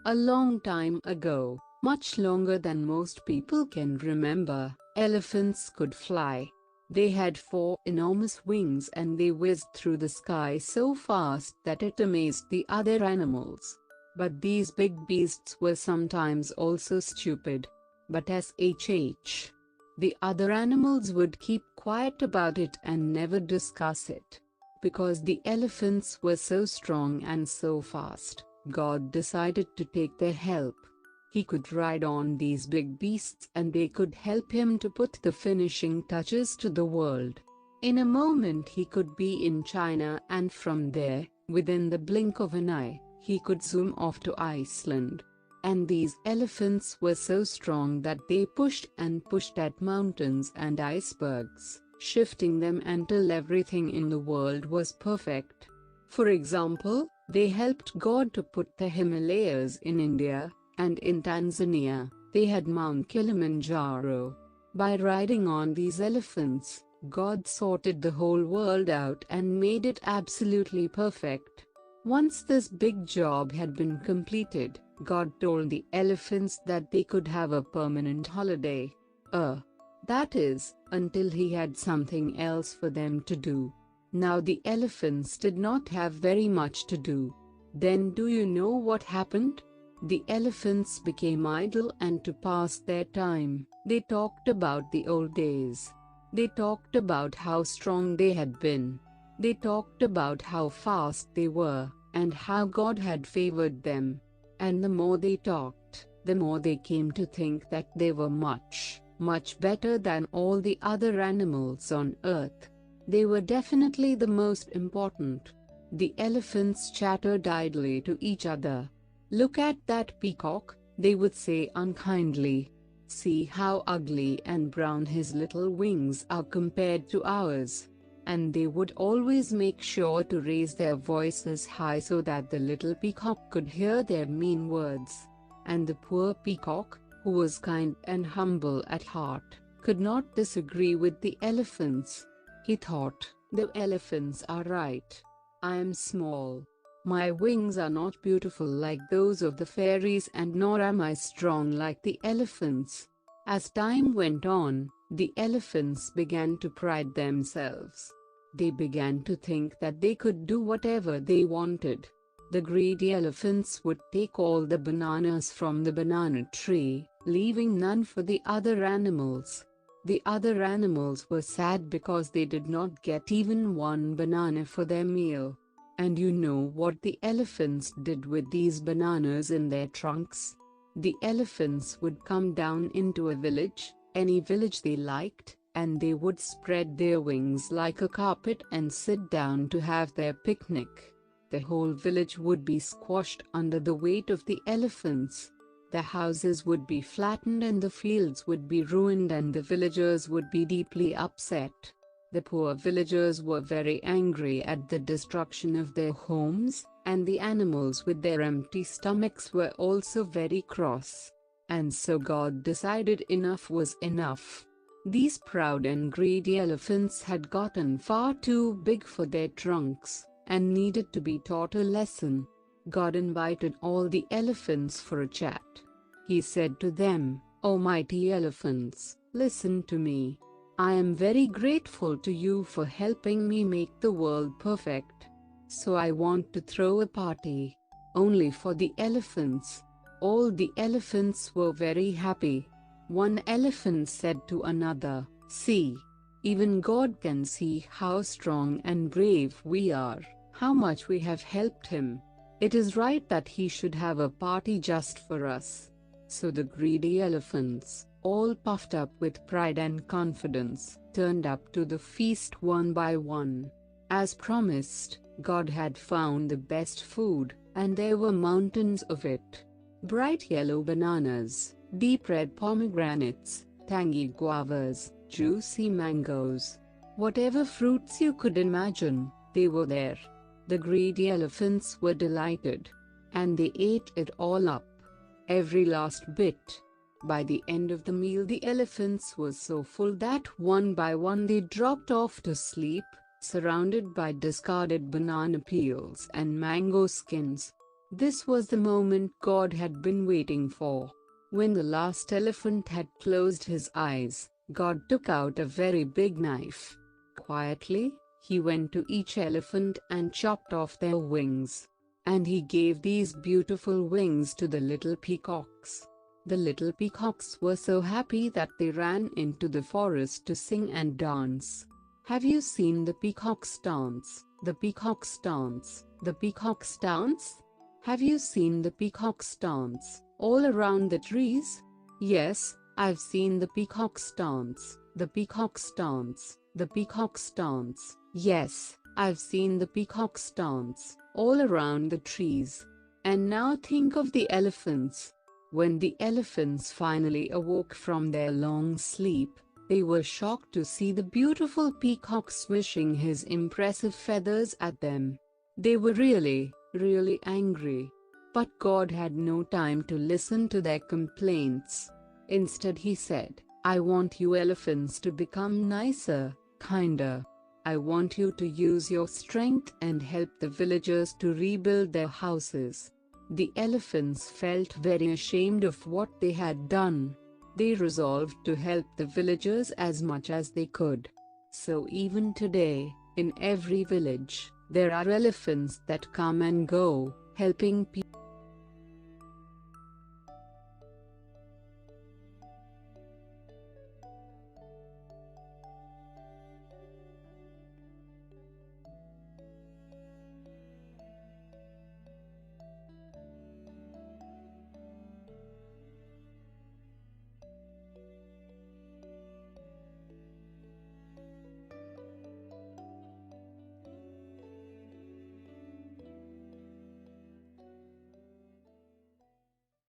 A long time ago, much longer than most people can remember, elephants could fly. They had four enormous wings and they whizzed through the sky so fast that it amazed the other animals. But these big beasts were sometimes also stupid. But shh. The other animals would keep quiet about it and never discuss it. Because the elephants were so strong and so fast, God decided to take their help. He could ride on these big beasts and they could help him to put the finishing touches to the world. In a moment he could be in China, and from there, within the blink of an eye, he could zoom off to Iceland. And these elephants were so strong that they pushed and pushed at mountains and icebergs, shifting them until everything in the world was perfect. For example, they helped God to put the Himalayas in India, and in Tanzania, they had Mount Kilimanjaro. By riding on these elephants, God sorted the whole world out and made it absolutely perfect. Once this big job had been completed, God told the elephants that they could have a permanent holiday. That is, until he had something else for them to do. Now the elephants did not have very much to do. Then do you know what happened? The elephants became idle, and to pass their time, they talked about the old days. They talked about how strong they had been. They talked about how fast they were, and how God had favored them. And the more they talked, the more they came to think that they were much better than all the other animals on earth. They were definitely the most important. The elephants chattered idly to each other. "Look at that peacock," they would say unkindly. "See how ugly and brown his little wings are compared to ours." And they would always make sure to raise their voices high so that the little peacock could hear their mean words. And the poor peacock, who was kind and humble at heart, could not disagree with the elephants. He thought, "The elephants are right. I am small. My wings are not beautiful like those of the fairies, and nor am I strong like the elephants." As time went on, the elephants began to pride themselves. They began to think that they could do whatever they wanted. The greedy elephants would take all the bananas from the banana tree, leaving none for the other animals. The other animals were sad because they did not get even one banana for their meal. And you know what the elephants did with these bananas in their trunks? The elephants would come down into a village, any village they liked, and they would spread their wings like a carpet and sit down to have their picnic. The whole village would be squashed under the weight of the elephants. The houses would be flattened and the fields would be ruined, and the villagers would be deeply upset. The poor villagers were very angry at the destruction of their homes, and the animals with their empty stomachs were also very cross. And so God decided enough was enough. These proud and greedy elephants had gotten far too big for their trunks, and needed to be taught a lesson. God invited all the elephants for a chat. He said to them, "O mighty elephants, listen to me. I am very grateful to you for helping me make the world perfect. So I want to throw a party. Only for the elephants." All the elephants were very happy. One elephant said to another, "See, even God can see how strong and brave we are, how much we have helped him. It is right that he should have a party just for us." So the greedy elephants, all puffed up with pride and confidence, turned up to the feast one by one. As promised, God had found the best food, and there were mountains of it. Bright yellow bananas, deep red pomegranates, tangy guavas, juicy mangoes. Whatever fruits you could imagine, they were there. The greedy elephants were delighted. And they ate it all up. Every last bit. By the end of the meal, the elephants were so full that one by one they dropped off to sleep, surrounded by discarded banana peels and mango skins. This was the moment God had been waiting for. When the last elephant had closed his eyes, God took out a very big knife. Quietly, he went to each elephant and chopped off their wings. And he gave these beautiful wings to the little peacocks. The little peacocks were so happy that they ran into the forest to sing and dance. Have you seen the peacocks dance? The peacocks dance. The peacocks dance? Have you seen the peacocks dance all around the trees? Yes, I've seen the peacocks dance. The peacocks dance. The peacocks dance. Yes, I've seen the peacocks dance all around the trees. And now think of the elephants. When the elephants finally awoke from their long sleep, they were shocked to see the beautiful peacock swishing his impressive feathers at them. They were really angry. But God had no time to listen to their complaints. Instead, he said, I want you elephants to become nicer, kinder. I want you to use your strength and help the villagers to rebuild their houses. The elephants felt very ashamed of what they had done. They resolved to help the villagers as much as they could. So even today, in every village, there are elephants that come and go, helping people.